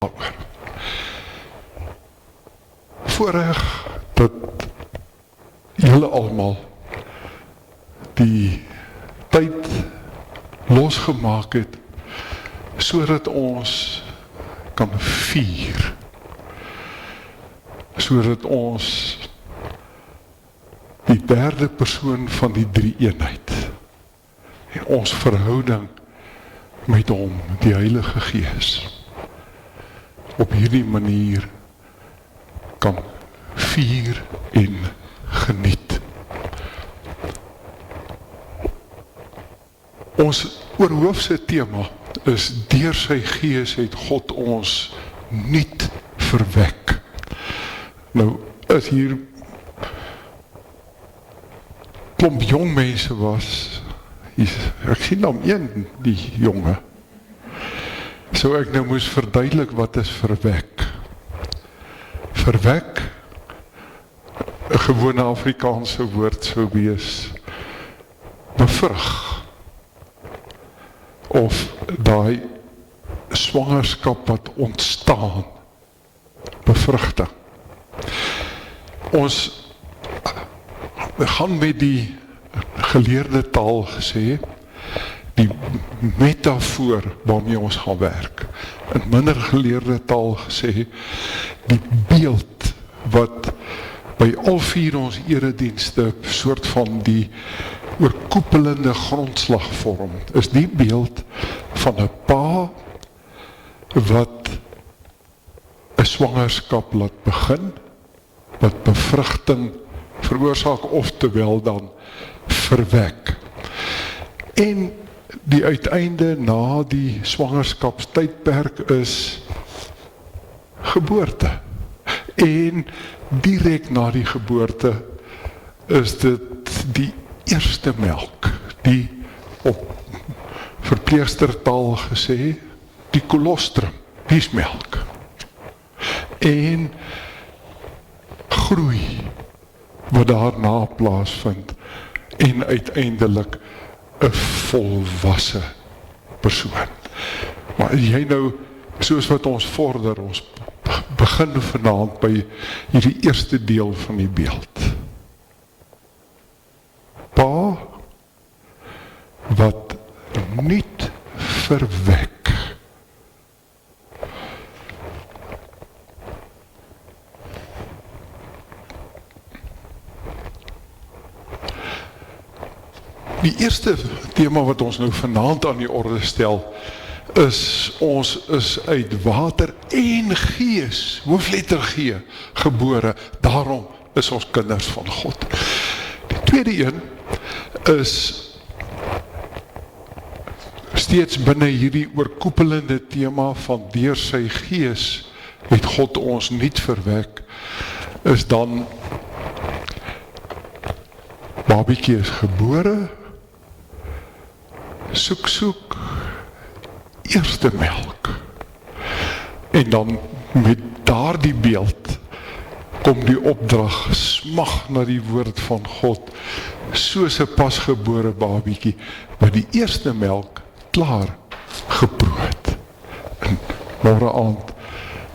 daaroor. Voorreg dat julle almal die tyd losgemaak het, sodat ons kan vier, sodat ons die derde persoon van die drie-eenheid, en ons verhouding met hom, die Heilige Gees, op hierdie manier kan vier en geniet. Ons oorhoofse tema is, deur sy Gees het God ons nuut verwek. Nou, as hier klomp jong mense was, ek sien dan een, die jonge, so ek nou moes verduidelik wat is verwek. Verwek, 'n gewone Afrikaanse woord sou wees, bevrug, of daai swangerskap wat ontstaan, bevrugting. Ons gaan met die geleerde taal gesê, die metafoor waarmee ons gaan werk. In minder geleerde taal gesê, die beeld wat by al vier ons eredienste soort van die oorkoepelende grondslag vorm, is die beeld van 'n pa wat 'n swangerskap laat begin, wat bevrugting veroorsaak, oftewel dan verwek. En die uiteinde na die swangerskapstydperk is geboorte. En direk na die geboorte is dit die eerste melk, die op verpleegstertaal gesê, die kolostrum, die is melk. En groei wat daarna plaasvind en uiteindelik 'n volwasse persoon. Maar jy nou, soos wat ons vorder, ons begin vanaand by hierdie eerste deel van die beeld. Pa wat nuut verwek. Die eerste tema wat ons nou vanaand aan die orde stel, is ons is uit water en gees, hoofletter G, gebore. Daarom is ons kinders van God. Die tweede een is steeds binne hierdie oorkoepelende tema van deur sy Gees het God ons nuut verwek, is dan babietjie is gebore, soek, eerste melk. En dan met daardie beeld kom die opdrag, smag na die woord van God, soos 'n pasgebore babietjie, wat die eerste melk klaar geproe het. En môre aand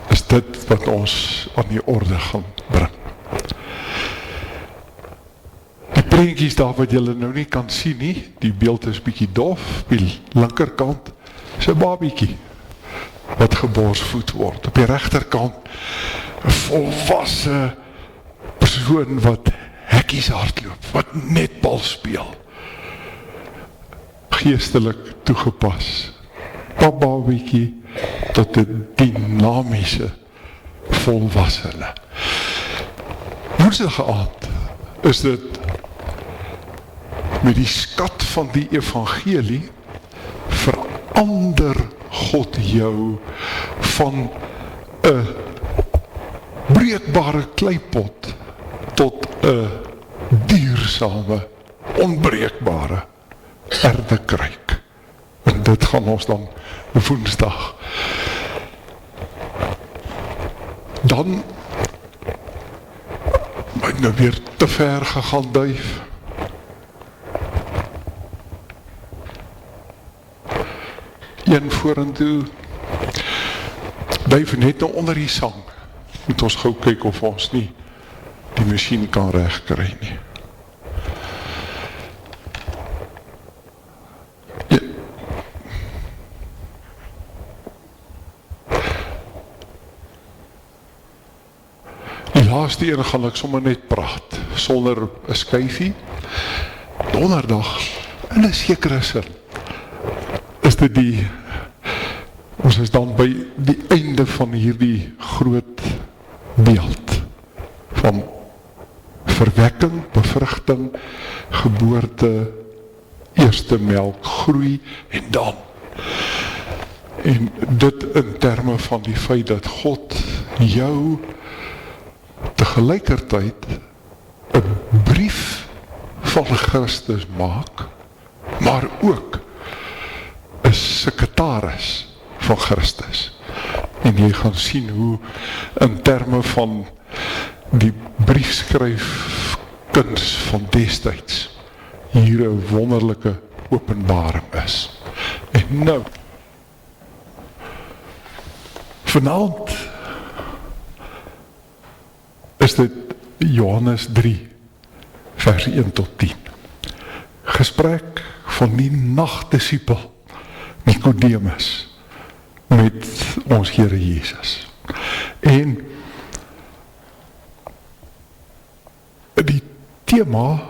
is dit wat ons aan die orde gaan bring. Die prentjies daar wat julle nou nie kan sien nie, die beeld is bietjie dof, die linkerkant is 'n babietjie wat geborsvoed word. Op die regterkant 'n volwasse persoon wat hekkies hardloop, wat netbal speel. Geestelik toegepas. Babietjie tot 'n dinamiese volwassene. Woensdag aand is dit met die skat van die evangelie verander God jou van 'n breekbare kleipot tot 'n duursame, onbreekbare erdekruik. En dit gaan ons dan Woensdag. Dan moet nou weer te ver gegaan duif. Een vorentoe. Duif net nou onder die sang. Moet ons gou kyk of ons nie die masjien kan regkry nie. Ja. Die laaste een gaan ek sommer net praat, sonder 'n skyfie. Donderdag, in 'n sekere sin, is dit ons is dan by die einde van hierdie groot beeld van verwekking, bevrugting, geboorte, eerste melk, groei en dan. En dit in terme van die feit dat God jou tegelijkertijd 'n brief van Christus maak, maar ook 'n sekretaris van Christus. En jy gaan sien hoe in terme van die briefskryfkuns van destyds hier 'n wonderlike openbaring is. En nou, vanaand is dit Johannes 3 vers 1 tot 10. Gesprek van die nagdisipel Nicodemus met ons Here Jesus. En die tema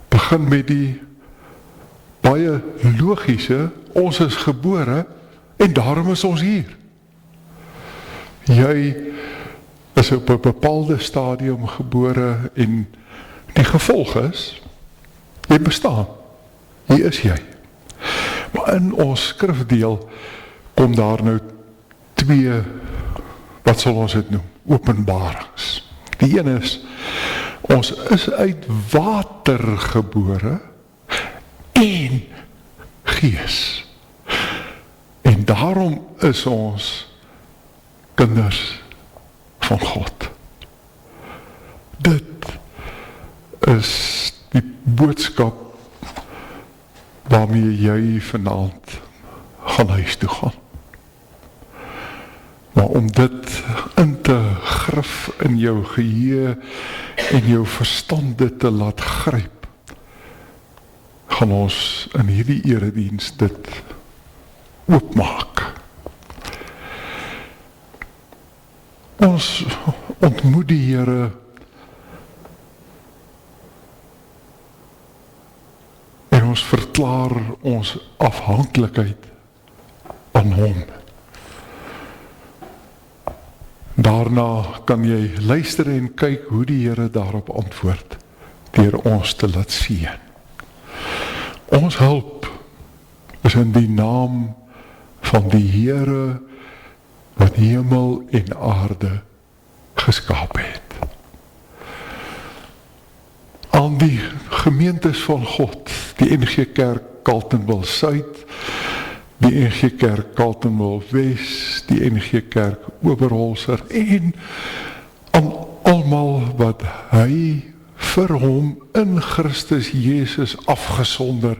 begin met die baie logiese, ons is gebore en daarom is ons hier. Jy is op 'n bepaalde stadium gebore en die gevolg is, jy bestaan, hier is jy. Maar in ons skrifdeel kom daar nou twee, wat sal ons dit noem, openbarings. Die een is, ons is uit water gebore en gees. En daarom is ons kinders van God. Dit is die boodskap waarmee jy vanaand gaan huis toe gaan. Maar om dit in te grif in jou geheue en jou verstande te laat gryp, gaan ons in hierdie erediens dit oopmaak. Ons ontmoet die Here en ons verklaar ons afhanklikheid aan hom. Daarna kan jy luister en kyk hoe die Here daarop antwoord, deur ons te laat seën. Ons hulp is in die naam van die Here wat hemel en aarde geskaap het. Aan die gemeentes van God, die NG Kerk Carletonville Suid, die NG Kerk Carletonville Wes, die NG Kerk Oberholzer en aan almal wat hy vir hom in Christus Jesus afgesonder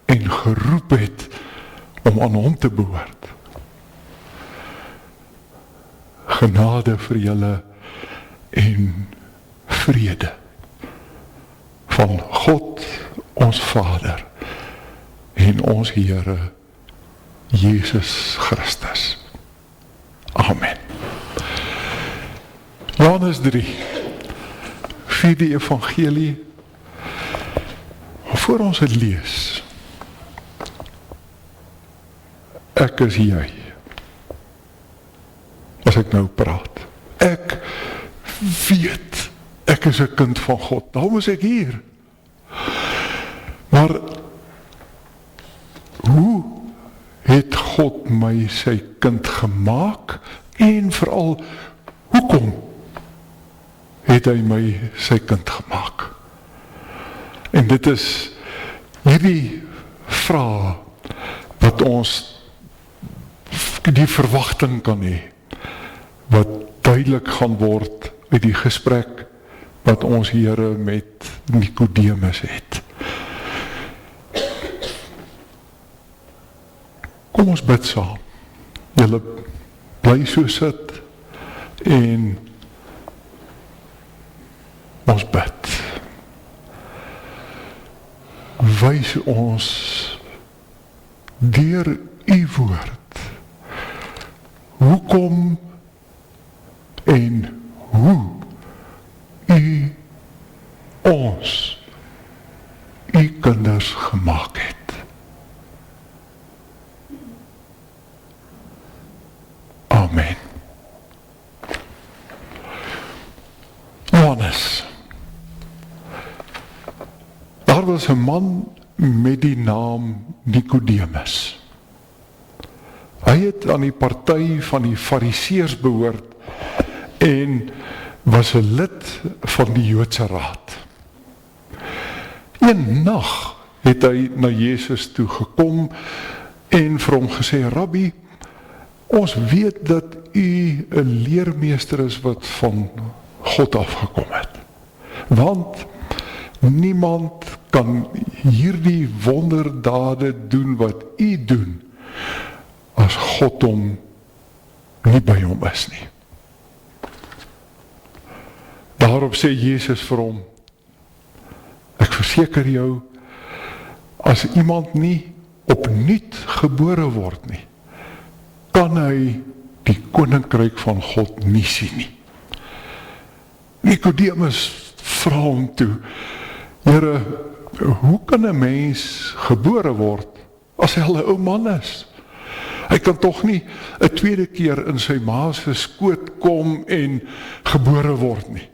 en geroep het om aan hom te behoort. Genade vir julle en vrede van God ons Vader en ons Here Jesus Christus. Amen. Johannes 3, vir die evangelie, voor ons het lees, ek is jy. As ek nou praat, ek weet, ek is 'n kind van God, daarom is ek hier. Maar, hoe het God my sy kind gemaak, en veral, hoekom het hy my sy kind gemaak? En dit is hierdie vraag, wat ons die verwagting kan hê, wat duidelik gaan word uit die gesprek wat ons Here met Nicodemus het. Kom ons bid saam. Julle bly so sit en ons bid. Wys ons deur u woord hoekom en hoe u ons u kinders gemaak het. Amen. Johannes. Daar was 'n man met die naam Nicodemus. Hy het aan die party van die Fariseërs behoort en was 'n lid van die Joodse Raad. Een nag het hy na Jesus toe gekom en vir hom gesê, Rabbi, ons weet dat u 'n leermeester is wat van God afgekom het. Want niemand kan hierdie wonderdade doen wat u doen, as God hom nie by hom is nie. Daarop sê Jesus vir hom, ek verseker jou, as iemand nie opnuut gebore word nie, kan hy die koninkryk van God nie sien nie. Nicodemus vra hom toe, Here, hoe kan 'n mens gebore word as hy al 'n ou man is? Hy kan tog nie 'n tweede keer in sy ma se skoot kom en gebore word nie.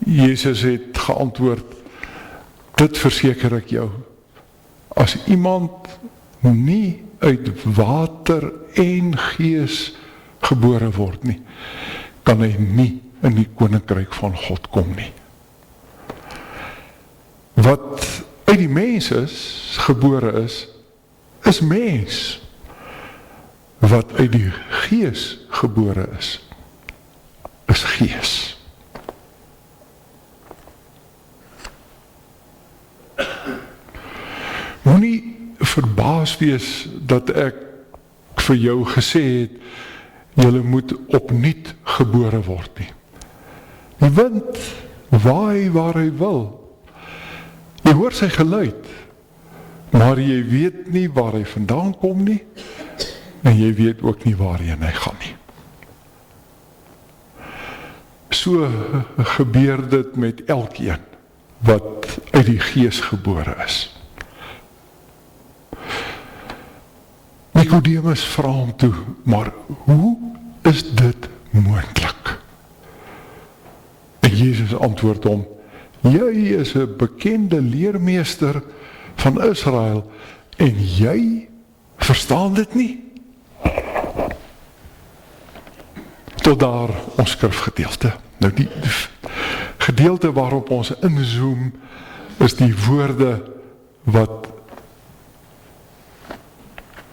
Jesus het geantwoord, dit verseker ek jou, as iemand nie uit water en gees gebore word nie, kan hy nie in die koninkryk van God kom nie. Wat uit die mens is, gebore is mens. Wat uit die gees gebore is gees. Moenie verbaas wees dat ek vir jou gesê het, julle moet opnuut gebore word nie. Die wind waai waar hy wil. Jy hoor sy geluid, maar jy weet nie waar hy vandaan kom nie, en jy weet ook nie waarheen hy gaan nie. So gebeur dit met elkeen wat uit die gees gebore is. Nicodemus vra hom toe, maar hoe is dit moontlik? En Jesus antwoord hom, jy is 'n bekende leermeester van Israel en jy verstaan dit nie? Tot daar ons skrifgedeelte. Nou die gedeelte waarop ons inzoom is die woorde wat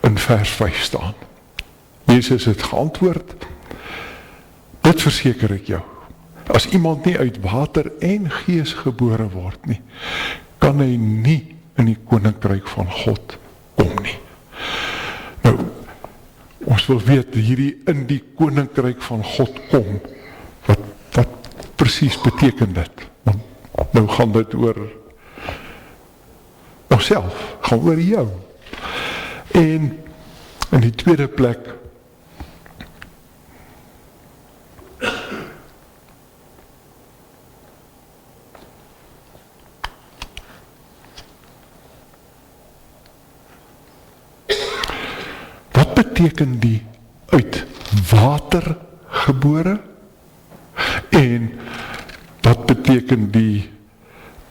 in vers 5 staan. Jesus het geantwoord, dit verseker ek jou, as iemand nie uit water en gees gebore word nie, kan hy nie in die koninkryk van God kom nie. Nou, ons wil weet, hierdie in die koninkryk van God kom, wat presies beteken dit? Want nou gaan dit oor onsself, gaan oor jou. En in die tweede plek, wat beteken die uit water gebore? En wat beteken die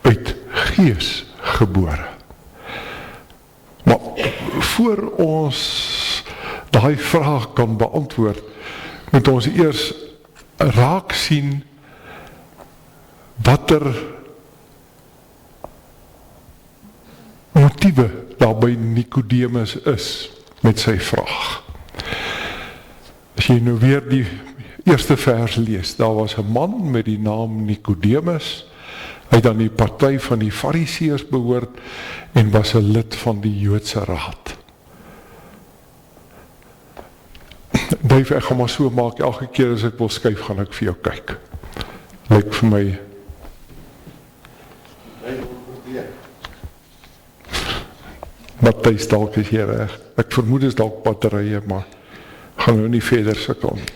uit gees gebore? Maar voor ons daai vraag kan beantwoord, moet ons eers raak sien watter motiewe daar by Nicodemus is met sy vraag. As jy nou weer die eerste vers lees, daar was 'n man met die naam Nicodemus, hy het aan die party van die Fariseërs behoort en was 'n lid van die Joodse Raad. Dave, ek gaan maar so maak, elke keer as ek wil skuif, gaan ek vir jou kyk. Lyk vir my. Matthys, dalk is hier reg. Ek vermoed is dalk batterye, maar gaan nou nie verder sukkel nie.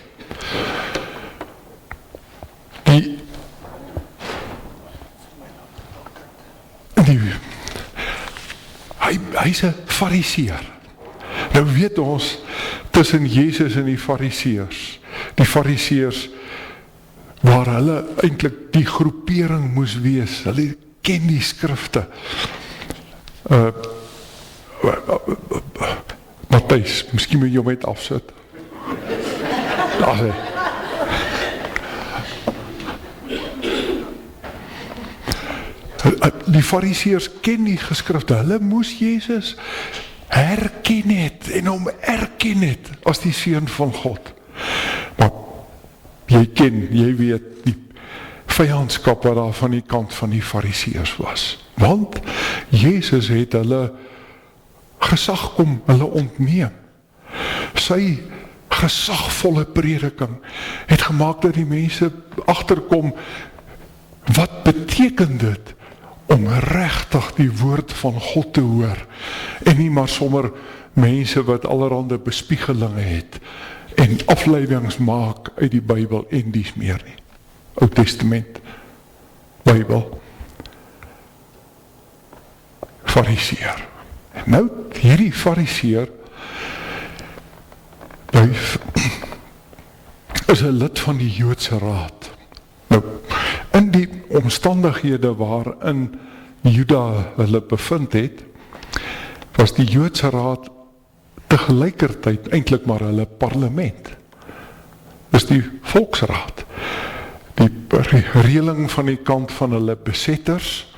Hy's 'n fariseer. Nou weet ons, tussen Jezus en die fariseërs, waar hulle eintlik die groepering moes wees, hulle ken die skrifte. Matthys, miskien moet jy hom net afsit. Daar sê. Die fariseërs ken die geskrifte, hulle moes Jezus herken het en hom erken het as die seun van God. Maar jy weet die vyandskap wat daar van die kant van die fariseërs was. Want Jezus het hulle gesag kom hulle ontneem. Sy gesagvolle prediking het gemaak dat die mense agterkom, wat beteken dit om regtig die woord van God te hoor, en nie maar sommer mense wat allerhande bespiegelinge het, en afleidings maak uit die Bybel en dies meer nie. Ou Testament, Bybel, fariseer. En nou, hierdie fariseer, is 'n lid van die Joodse Raad. Nou, in die omstandighede waarin Juda hulle bevind het, was die Joodse Raad tegelijkertijd eintlik maar hulle parlement. Dis die volksraad. Die reëling van die kant van hulle besetters,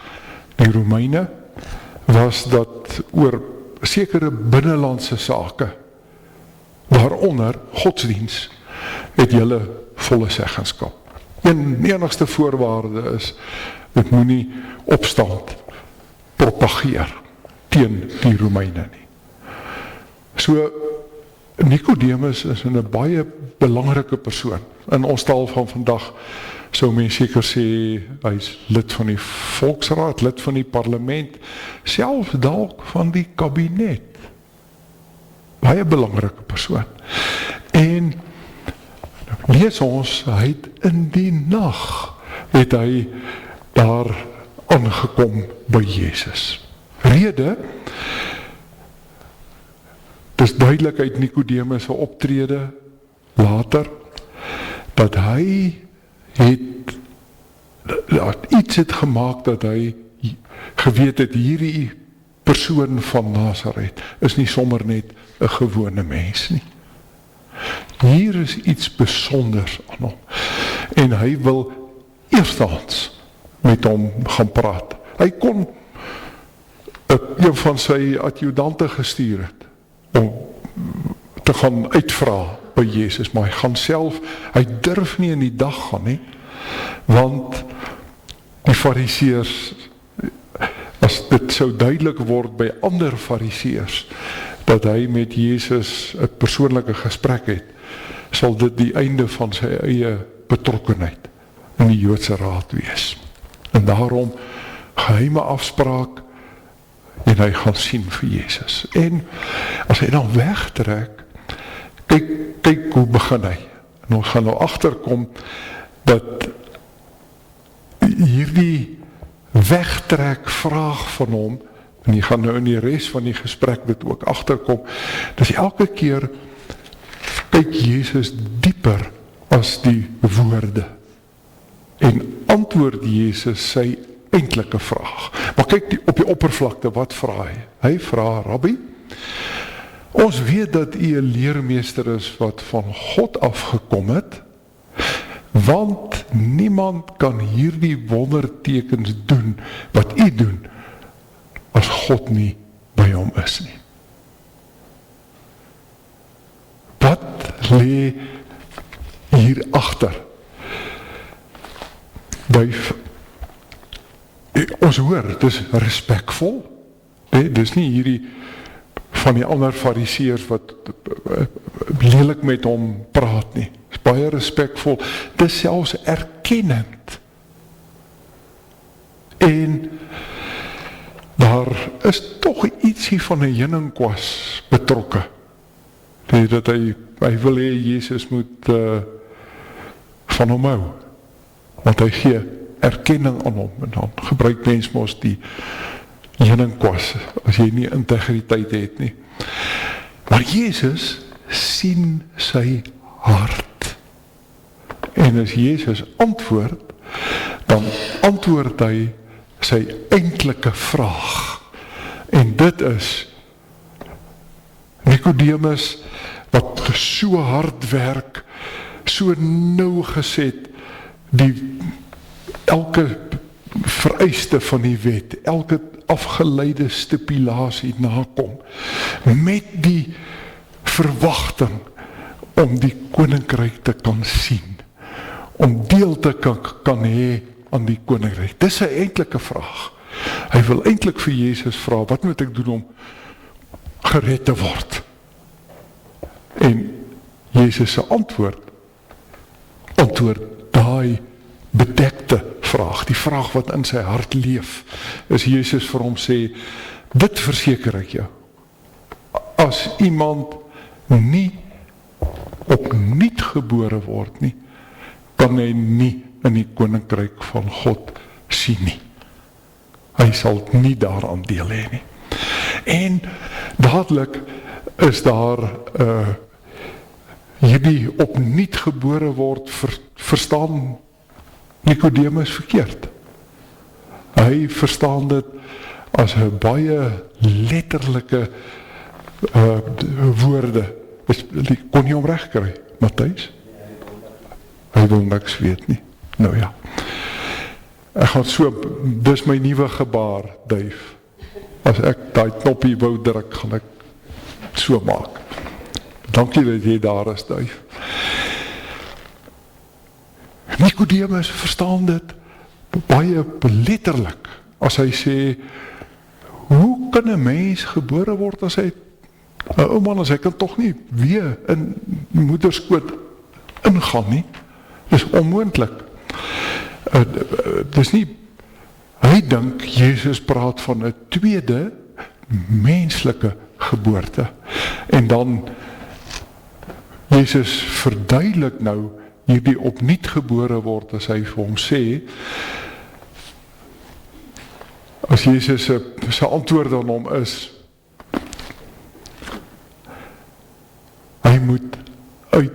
die Romeine, was dat oor sekere binnelandse sake, waaronder godsdiens, het julle volle seggenskap. Enigste voorwaarde is, dit moet nie opstand propageer teen die Romeine nie. So, Nicodemus is 'n baie belangrike persoon. In ons taal van vandag sou mens seker sê, hy is lid van die volksraad, lid van die parlement, selfs dalk van die kabinet. Baie belangrike persoon. En lees ons, hy het in die nag, het hy daar aangekom by Jezus. Rede, dis duidelik uit Nicodemus se optrede later, dat hy iets het gemaak dat hy geweet het, hierdie persoon van Nazareth is nie sommer net 'n gewone mens nie. Hier is iets besonders aan hom. En hy wil eerstens met hom gaan praat. Hy kon een van sy adjudante gestuur het om te gaan uitvra by Jezus, maar hy gaan self, hy durf nie in die dag gaan nie, want die fariseërs, as dit sou duidelik word by ander fariseërs, dat hy met Jezus 'n persoonlike gesprek het, sal dit die einde van sy eie betrokkenheid in die Joodse Raad wees. En daarom geheime afspraak, en hy gaan sien vir Jezus. En as hy dan wegtrek, kyk hoe begin hy. En ons gaan nou agterkom dat hierdie wegtrek vraag van hom, en jy gaan nou in die res van die gesprek dit ook agterkom, dis elke keer kyk Jezus dieper as die woorde, en antwoord Jezus sy eintlike vraag. Maar kyk op die oppervlakte, wat vra hy? Hy vra, Rabbi, ons weet dat u 'n leermeester is wat van God afgekom het, want niemand kan hierdie wondertekens doen wat u doen, as God nie by hom is nie. Wat lê hier agter? Ons hoor, dit is respekvol, dis nie hierdie van die ander fariseërs wat lelik met hom praat nie. Is baie respekvol. Dis selfs erkennend. En daar is tog ietsie van 'n heuningskwas betrokke. Dat hy wil hê Jezus moet van hom hou. Want hy gee erkenning aan hom. En dan gebruik mens mos die heuningskwas, as jy nie integriteit het nie. Maar Jezus sien sy hart. En as Jezus antwoord, dan antwoord hy sy eintlike vraag. En dit is Nicodemus wat so hard werk, so nauwgezet elke vereiste van die wet, elke afgeleide stipulasie nakom, met die verwagting om die koninkryk te kan sien, om deel te kan hê aan die koninkryk. Dis sy eintlike vraag. Hy wil eintlik vir Jezus vra, wat moet ek doen om gered te word? En Jezus se antwoord daai bedekte vraag, die vraag wat in sy hart leef, is Jezus vir hom sê, dit verseker ek jou, as iemand nie opnuut gebore word nie, kan hy nie in die koninkryk van God sien nie. Hy sal nie daaraan deel hê nie. En dadelik is daar hierdie opnuut gebore word verstaan Nicodemus verkeerd. Hy verstaan dit as 'n baie letterlike woorde. Kon jy hom reg kry, Matthys? Hy wil niks weet nie. Nou ja. Ek gaan dis my nuwe gebaar, Dave. As ek daai knoppie wou druk, gaan ek so maak. Dankie dat jy daar is, Dave. Nicodemus verstaan dit baie letterlik, as hy sê, hoe kan 'n mens gebore word as hy, 'n ou man as hy kan tog nie weer in moederskoot ingaan nie? Dis onmoontlik. Dis nie, hy dink Jezus praat van 'n tweede menslike geboorte. En dan Jezus verduidelik nou hierdie opnuut gebore word, as hy vir hom sê, as Jezus sy antwoord aan hom is, hy moet hy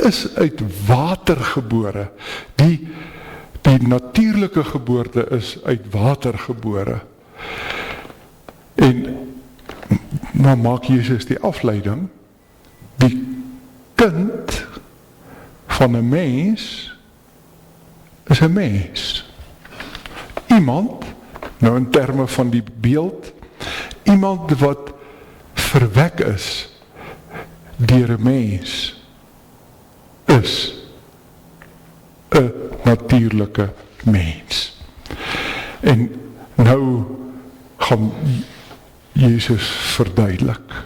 is uit water gebore. Die natuurlike geboorte is uit water gebore. En nou maak Jezus die afleiding, die kind van 'n mens is 'n mens. Iemand, nou in terme van die beeld, iemand wat verwek is deur 'n mens, is 'n natuurlike mens. En nou gaan Jezus verduidelik.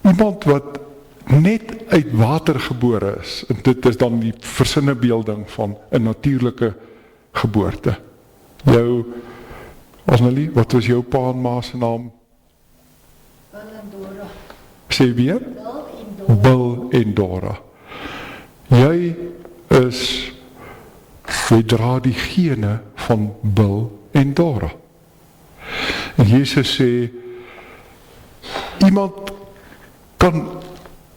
Iemand wat net uit water gebore is, en dit is dan die versinnebeelding van 'n natuurlike geboorte. Asnelie, wat was jou pa en ma se naam? Bill en Dora. Sê weer? Bill en Dora. Jy dra die gene van Bill en Dora. En Jezus sê,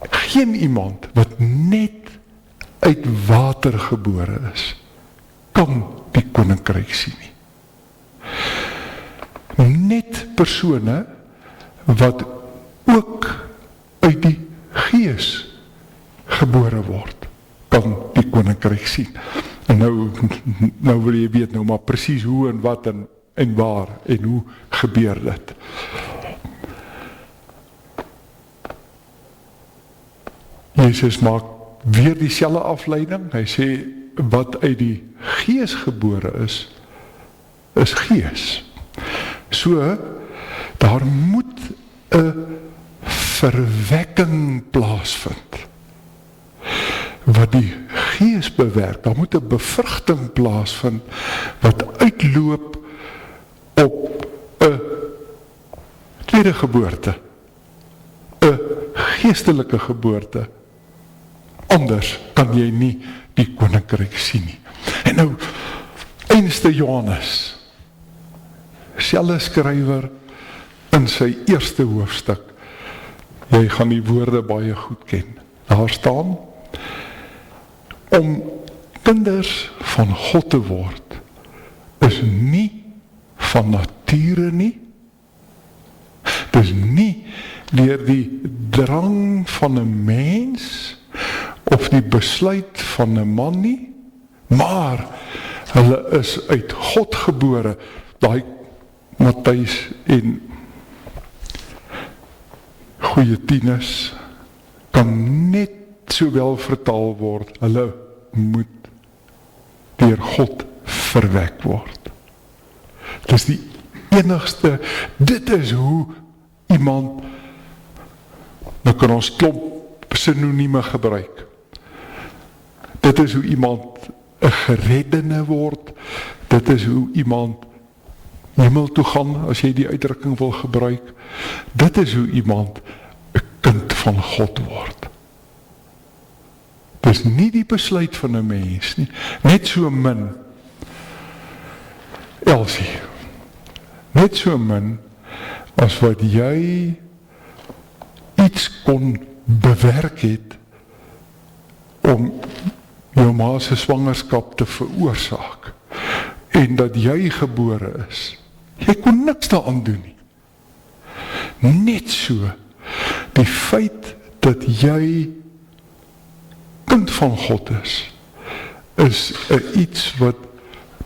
geen iemand wat net uit water gebore is, kan die koninkryk sien nie. Net persone wat ook uit die gees gebore word, kan die koninkryk sien. En nou wil jy weet nou maar presies hoe en wat en waar en hoe gebeur dit. Jezus maak weer dieselfde afleiding. Hy sê, wat uit die gees gebore is gees. So, daar moet 'n verwekking plaasvind, wat die Gees bewerk. Daar moet 'n bevrugting plaasvind, wat uitloop op 'n tweede geboorte, 'n geestelike geboorte. Anders kan jy nie die koninkryk sien nie. En nou, 1 Johannes, selfe skrywer in sy eerste hoofstuk, jy gaan die woorde baie goed ken. Daar staan, om kinders van God te word, is nie van nature nie, dis nie deur die drang van 'n mens, of die besluit van 'n man nie, maar hulle is uit God gebore. Daai Matthys en goeie tieners kan net sowel vertaal word, hulle moet deur God verwek word. Dis die enigste, dit is hoe iemand, nou kan ons klomp sinonieme gebruik. Dit is hoe iemand 'n gereddene word, dit is hoe iemand hemel toe gaan, as jy die uitdrukking wil gebruik. Dit is hoe iemand 'n kind van God word. Dis nie die besluit van 'n mens nie, net so min, Elsie, net so min, as wat jy iets kon bewerk het, om jou ma se swangerskap te veroorsaak, en dat jy gebore is. Jy kon niks daaraan doen nie. Net so, die feit dat jy kind van God is iets wat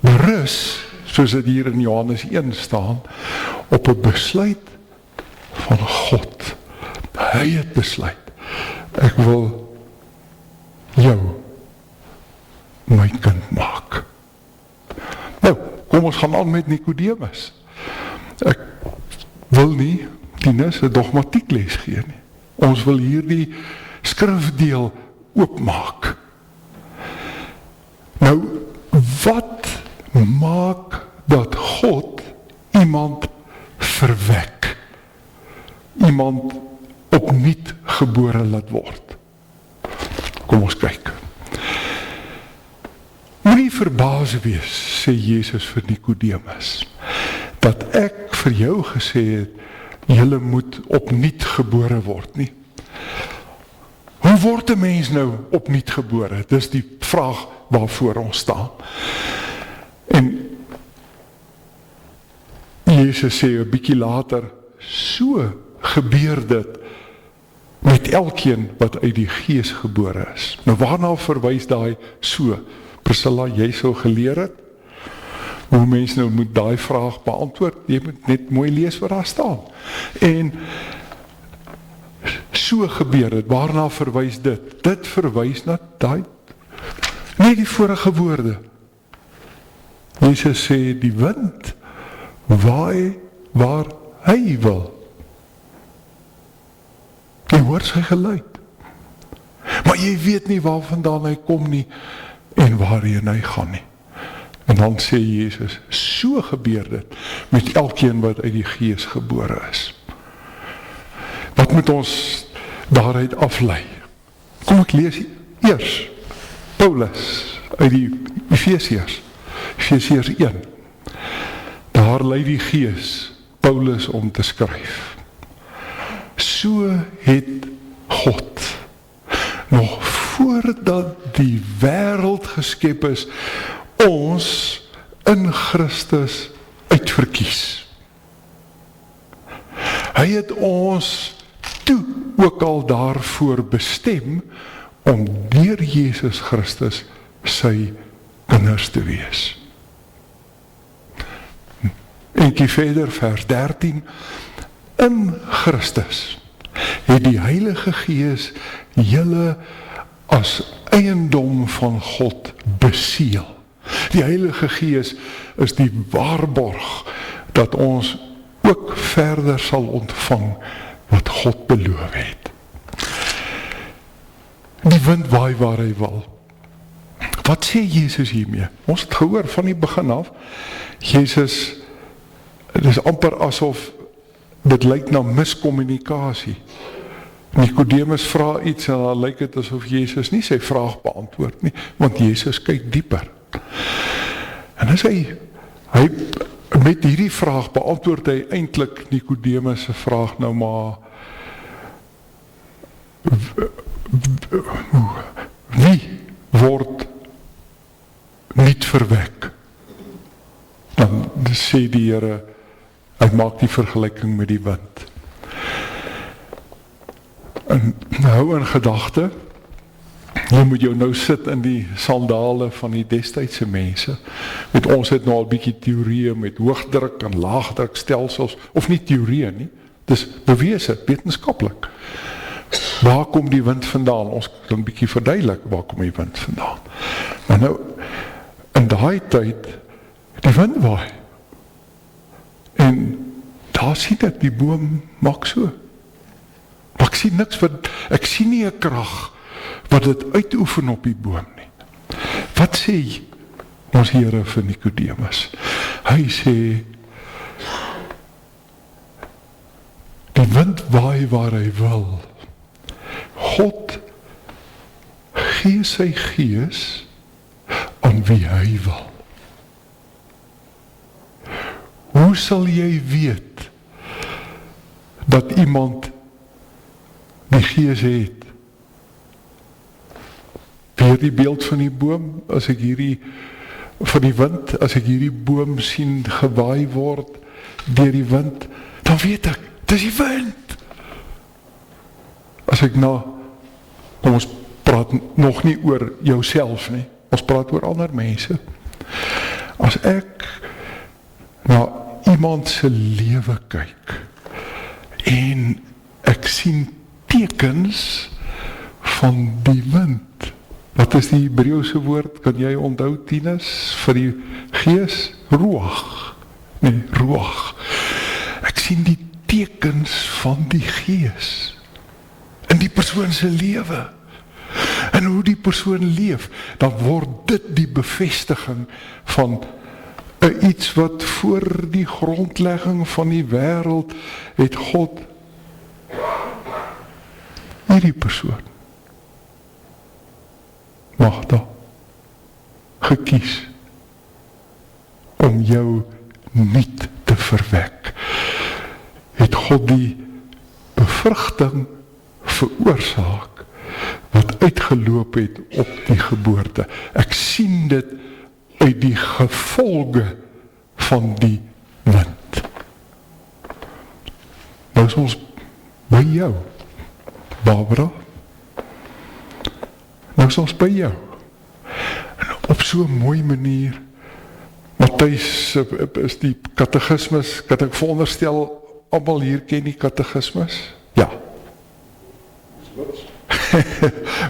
berus, soos dit hier in Johannes 1 staan, op 'n besluit van God. Hy het besluit, ek wil jou my kind maak. Nou, kom ons gaan aan met Nikodemus. Ek wil nie, Tinus, 'n dogmatiek les gee nie. Ons wil hierdie skrifdeel oopmaak. Nou, wat maak dat God iemand verwek? Iemand opnuut gebore laat word? Kom ons kyk. Moenie verbaas wees, sê Jesus vir Nikodemus, dat ek vir jou gesê het, julle moet opnuut gebore word nie. Hoe word 'n mens nou opnuut gebore? Dis die vraag waarvoor ons staan. En Jesus sê 'n bietjie later, so gebeur dit met elkeen wat uit die Gees gebore is. Nou waarna verwys daai so? Priscilla, jy sou geleer het hoe mens nou moet daai vraag beantwoord. Jy moet net mooi lees wat daar staan. En so gebeur dit. Waarna verwys dit? Dit verwys na daai, nie die vorige woorde. Jesus sê die wind waai waar hy wil. Jy hoor sy geluid. Maar jy weet nie waarvandaan hy kom nie en waarheen hy gaan nie. En dan sê Jesus, so gebeur dit met elkeen wat uit die Gees gebore is. Wat moet ons daaruit aflei? Kom ek lees eers Paulus uit die Efesiërs 1. Daar lei die Gees Paulus om te skryf. So het God nog voordat die wêreld geskep is, ons in Christus uitverkies. Hy het ons toe ook al daarvoor bestem om deur Jesus Christus sy kinders te wees. Eentjie verder, vers 13. In Christus het die Heilige Gees julle as eiendom van God beseël. Die Heilige Gees is die waarborg dat ons ook verder sal ontvang wat God beloof het. Die wind waai waar hy wil. Wat sê Jesus hiermee? Ons het gehoor van die begin af, Jesus, het is amper asof dit lyk na miscommunikasie. Nicodemus vra iets en dan lyk het asof Jesus nie sy vraag beantwoord nie, want Jesus kyk dieper. En as hy met hierdie vraag beantwoord hy eintlik Nicodemus se vraag nou maar, wie word niet verwek? Dan sê die Here, hy maak die vergelyking met die wind. En hou in gedagte, jy moet jou nou sit in die sandale van die destydse mense. Met ons het nou al bietjie teorieë met hoogdruk en laagdruk stelsels, of nie teorieë nie, dis bewese, wetenskaplik. Waar kom die wind vandaan? Ons kan 'n bietjie verduidelik, waar kom die wind vandaan? Maar nou, in daai tyd, die wind waai. En daar sien ek, die boom maak so. Maar ek sien niks ek sien nie 'n krag wat dit uitoefen op die boom nie. Wat sê ons Here vir Nicodemus? Hy sê, die wind waai waar hy wil. God gee sy gees aan wie hy wil. Hoe sal jy weet dat iemand die gees het? Weer die beeld van die boom, as ek van die wind, as ek hierdie boom sien gewaai word deur die wind, dan weet ek, dis die wind. As ek kom ons praat nog nie oor jouself nie, ons praat oor ander mense. As ek na iemand se lewe kyk, en ek sien tekens van die wind. Wat is die Hebreëse woord, kan jy onthou, Tinus, vir die gees? Ruach. Nee, ruach. Ek sien die tekens van die gees in die persoon se lewe. En hoe die persoon leef, dan word dit die bevestiging van iets wat voor die grondlegging van die wêreld het God hierdie persoon Magda gekies om jou niet te verwek. Het God die bevrugting veroorsaak wat uitgeloop het op die geboorte. Ek sien dit uit die gevolge van die wind. Nou is ons by jou, Barbara. Nou is ons by jou. En op so 'n mooi manier, Matthys is die katekismus, kan ek veronderstel, almal hier ken die katekismus? Ja.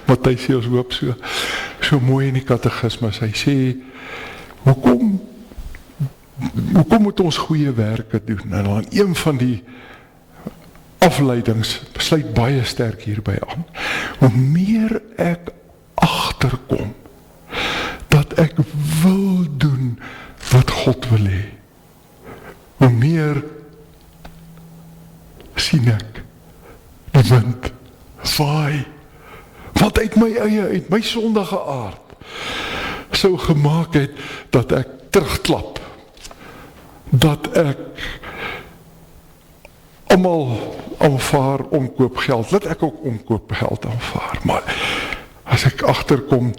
Matthys sê ons hoop so mooi in die katekismus. Hy sê, hoekom moet ons goeie werke doen? En dan een van die afleidings sluit baie sterk hierby aan. Hoe meer ek agterkom dat ek wil doen wat God wil hê, hoe meer sien ek die wind vaai, wat uit my sondige aard sou gemaak het dat ek terugklap, dat ek almal aanvaar omkoopgeld, laat ek ook omkoopgeld aanvaar, maar as ek agterkom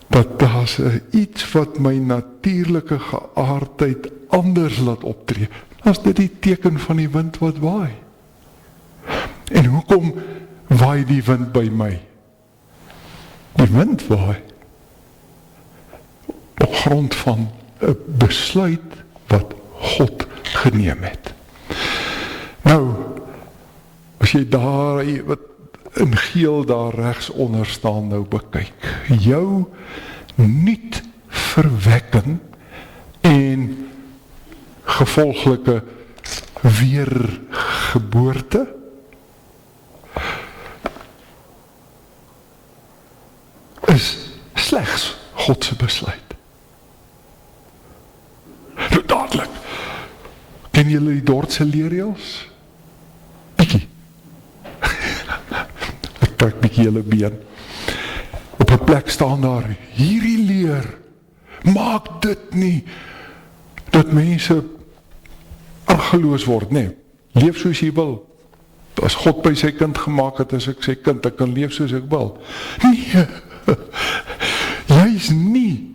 dat daar's iets wat my natuurlike geaardheid anders laat optree, as dit die teken van die wind wat waai. En hoekom waai die wind by my? Die wind waai op grond van 'n besluit wat God geneem het. Nou, as jy daar wat in geel daar regs onder staan nou bekyk, jou niet verwekken en gevolglike weergeboorte slegs God se besluit. Nou dadelik, ken julle die Dordtse leerreëls? Bietjie. Ek trek bietjie julle been. Op 'n plek staan daar, hierdie leer, maak dit nie, dat mense argeloos word, nee, leef soos jy wil. As God by sy kind gemaak het, as ek sy kind, ek kan leef soos ek wil. Nee, juis nie.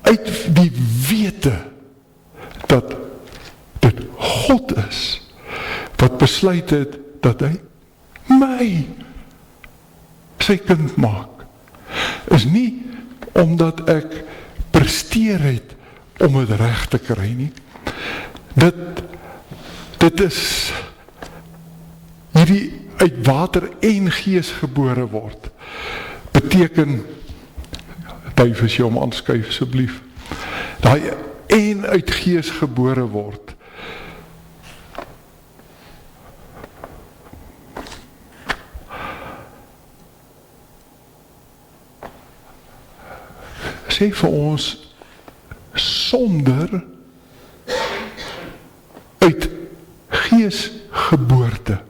Uit die wete, dat dit God is, wat besluit het, dat hy my sy kind maak, is nie omdat ek presteer het om het reg te kry nie. Dit is hierdie uit water en gees gebore word. Beteken, duif as jy hom aanskuif asseblief, daai en uit gees gebore word. Sê vir ons, sonder uit gees geboorte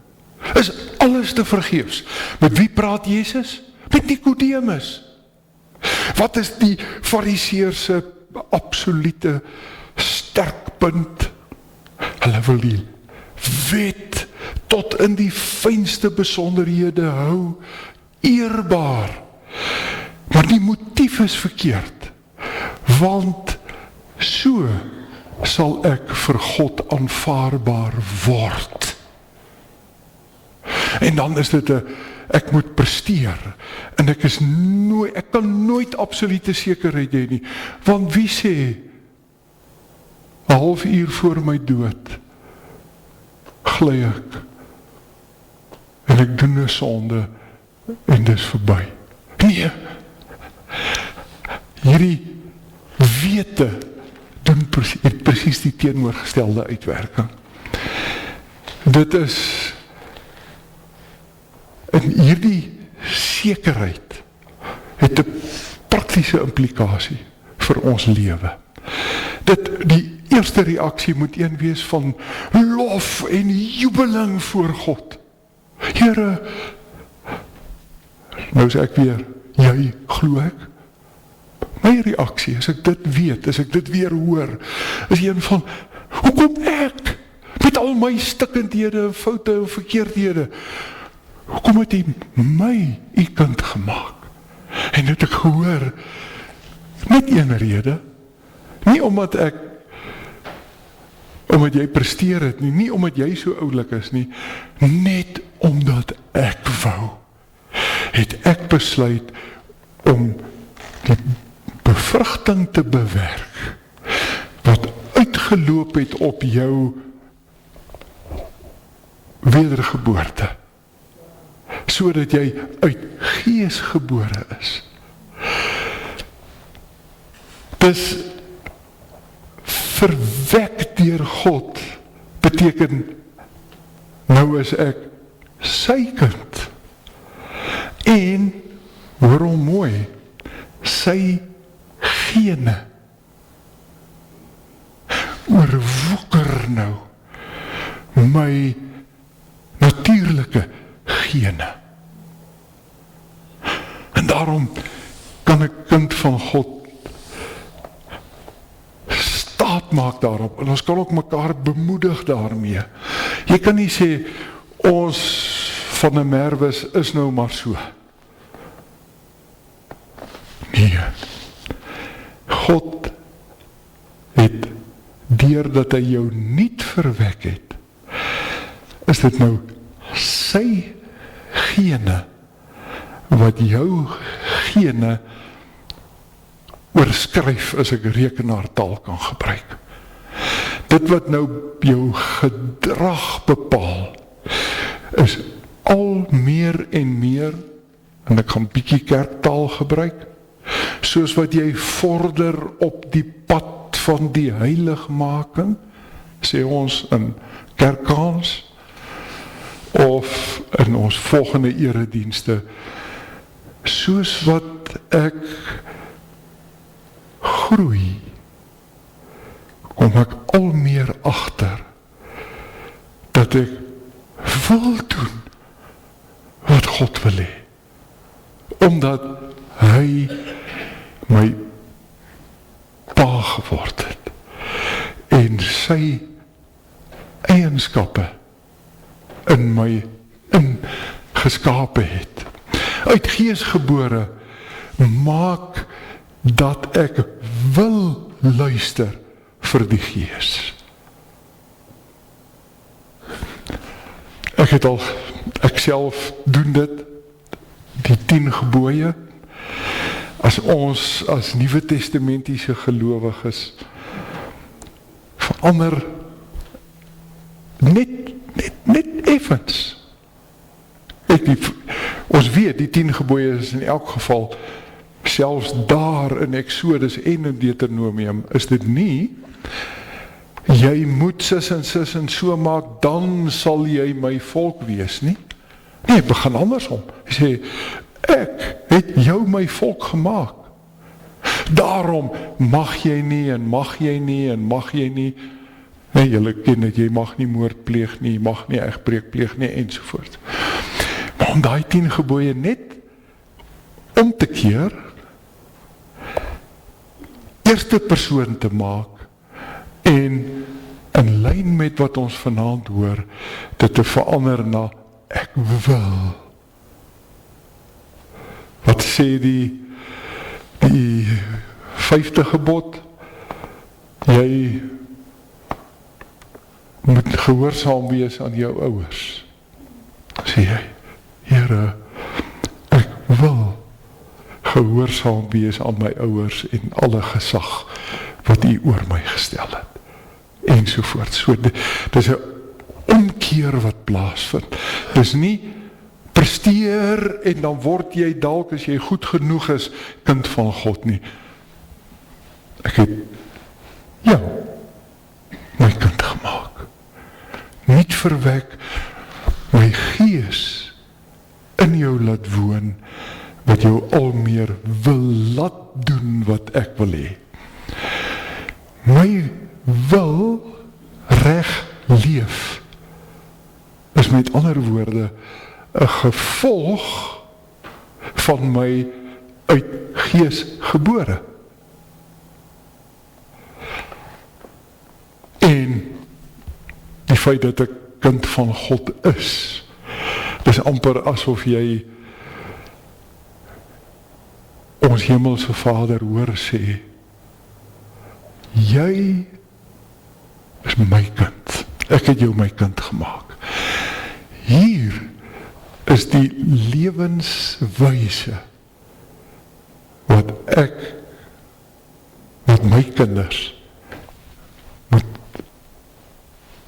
is alles te vergeefs. Met wie praat Jezus? Met Nicodemus. Wat is die Fariseërse absolute sterkpunt? Hulle wil die wet tot in die fynste besonderhede hou, eerbaar. Maar die motief is verkeerd, want so sal ek vir God aanvaarbaar word. En dan is dit ek moet presteer, en ek kan nooit absolute sekerheid hê nie, want wie sê, 'n halfuur voor my dood, gly ek, en ek doen 'n sonde, en dis verby. Nee, hierdie wete doen presies die teenoorgestelde uitwerking. Dit is in hierdie sekerheid het 'n praktiese implikasie vir ons lewe. Die eerste reaksie moet een wees van lof en jubeling voor God. Here, nou sê ek weer, jy glo ek? My reaksie, as ek dit weet, as ek dit weer hoor, is een van, hoekom ek? Met al my stikkendhede, en foute en verkeerdhede, hoekom het hy my u kind gemaak? En het ek gehoor, met een rede, nie omdat jy presteer het nie, nie omdat jy so oulik is nie, net omdat ek wou, het ek besluit om die bevrugting te bewerk, wat uitgeloop het op jou wedergeboorte, sodat jy uit gees gebore is. Dis verwek deur God, beteken, nou is ek sy kind, en, hoor hom mooi, sy gene, oorwoeker nou, my natuurlike gene. En daarom kan ek kind van God staat maak daarop, en ons kan ook mekaar bemoedig daarmee. Jy kan nie sê, ons van 'n Merwes is nou maar so. Nee. God het, deurdat hy jou niet verwek het, is dit nou sy gene, wat jou gene oorskryf, as ek rekenaartaal kan gebruik. Dit wat nou jou gedrag bepaal, is al meer en meer, en ek gaan bietjie kerktaal gebruik, soos wat jy vorder op die pad van die heiligmaking, sê ons in kerkkaans, of in ons volgende eredienste, soos wat ek groei, kom ek al meer agter dat ek wil doen wat God wil hê, omdat hy my pa geword het en sy eienskappe in my ingeskape het. Uit Gees gebore maak dat ek wil luister vir die Gees. Ek self doen dit, die 10 gebooie, as ons as Nuwe Testamentiese gelowiges verander net effens. Ons weet, die 10 gebooie is in elk geval, selfs daar in Exodus en in Deuteronomium, is dit nie, jy moet sis en so maak, dan sal jy my volk wees, nie? Nee, begin andersom. Hy sê, ek het jou my volk gemaak. Daarom mag jy nie, en mag jy nie, en mag jy nie. Nee, julle ken dit, jy mag nie moord pleeg nie, jy mag nie egbreek pleeg nie, ensovoort. Maar om daai 10 gebooie net om te keer, eerste persoon te maak, en in lyn met wat ons vanaand hoor, dit te verander na ek wil. Wat sê die 5de gebod? Jy moet gehoorsaam wees aan jou ouers. Sê jy, Here, ek wil gehoorsaam wees aan my ouers en alle gesag wat U oor my gestel het. Ensovoort. So, dis 'n omkeer wat plaasvind. Dis nie presteer en dan word jy dalk, as jy goed genoeg is, kind van God nie. Ek het jou my kind gemaak. Niet verwek my Gees in jou laat woon, wat jou al meer wil laat doen wat ek wil hê. My wil reg leef is met ander woorde 'n gevolg van my uit Gees gebore. En die feit dat ek kind van God is, dis amper asof jy ons hemelse Vader hoor sê, jy is my kind. Ek het jou my kind gemaak. Hier is die lewenswyse wat my kinders moet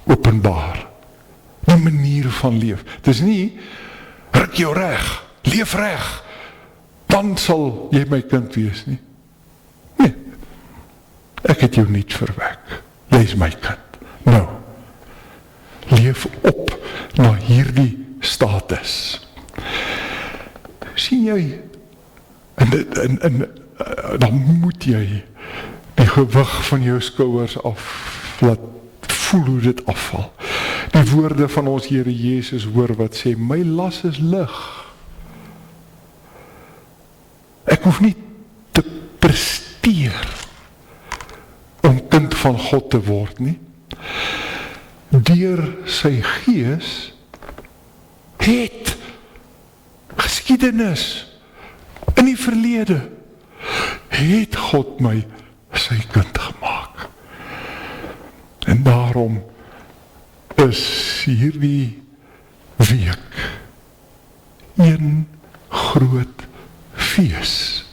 openbaar. Die manier van leef. Het is nie, ruk jou reg, leef reg, dan sal jy my kind wees nie. Nee, ek het jou niet verwek. Jy is my kind. Nou, leef op na hierdie status. Sien jy, en dan moet jy die gewig van jou skouers af, laat voel hoe dit afval. Die woorde van ons Here Jezus hoor wat sê, my las is lig. Ek hoef nie te presteer om kind van God te word nie. Deur sy Gees het geskiedenis in die verlede het God my sy kind gemaak. En daarom is hierdie week een groot fees.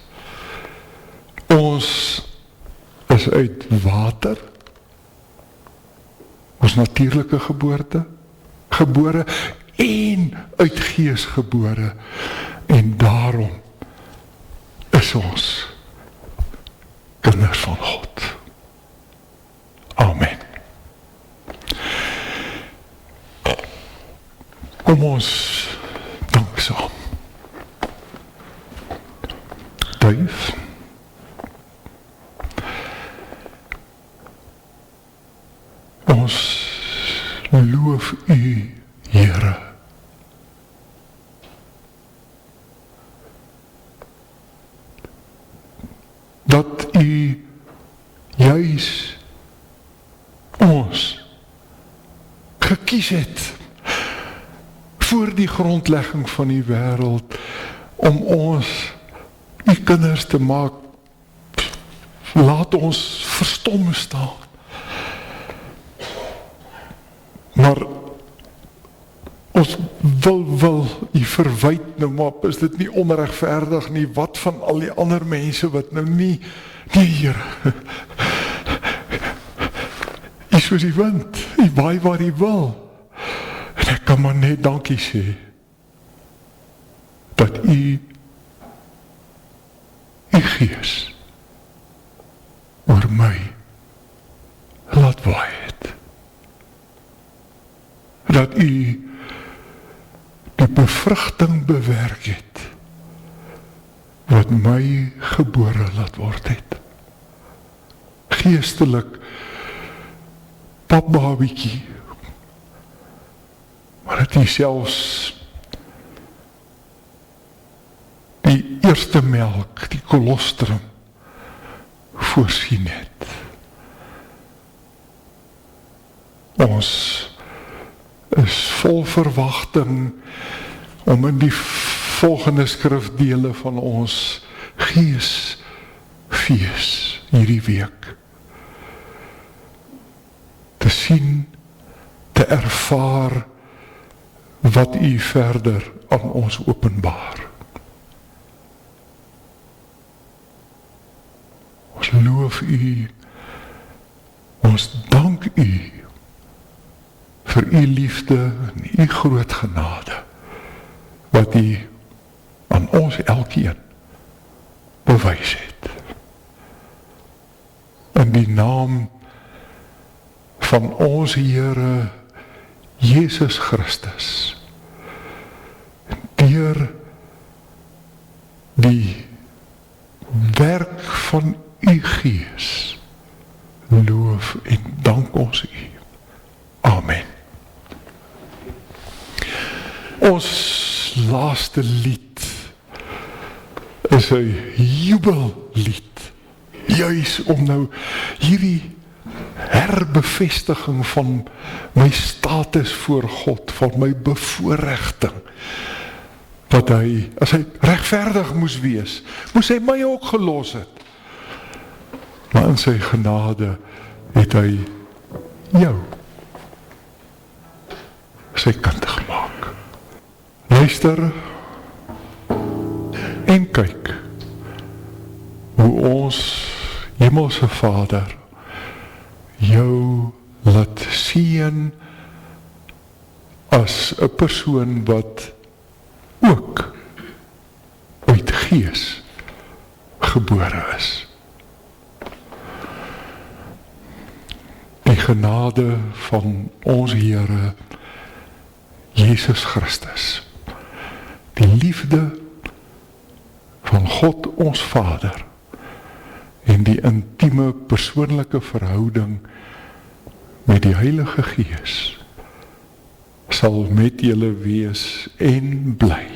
Ons is uit water, ons natuurlike gebore en uit Gees gebore, en daarom is ons kinders van God. Amen. Kom ons dank saam. 5. Ons loof U, Here. Dat U juis ons gekies het voor die grondlegging van die wêreld om ons U kinders te maak. Laat ons verstom staan. Maar ons wil U verwyd nou, maar is dit nie onregverdig nie? Wat van al die ander mense wat nou nie Here, U soos die wind, U waai waar U wil. En ek kan maar net dankie sê, dat U Gees oor my laat waai het. Dat U die bevrugting bewerk het, wat my gebore laat word het. Geestelik, papbabietjie, maar dat U selfs die eerste melk, die kolostrum, voorsien het. Ons is vol verwagting om in die volgende skrifdele van ons Geesfees hierdie week te sien, te ervaar wat U verder aan ons openbaar. Ons loof U, ons dank U vir U liefde en U groot genade, wat U aan ons elkeen bewys het. In die naam van ons Here Jesus Christus, deur die werk van U Gees, loof en dank ons U. Amen. Ons laaste lied is 'n jubellied, juis om nou hierdie herbevestiging van my status voor God, van my bevoorregting, dat hy, as hy regverdig moes wees, moes hy my ook gelos het. Maar in sy genade het hy jou sy kind gemaak. Luister en kyk hoe ons Hemelse Vader jou laat sien as 'n persoon wat ook uit Gees gebore is. Die genade van ons Here Jesus Christus, die liefde van God ons Vader en die intieme persoonlike verhouding met die Heilige Gees sal met julle wees en bly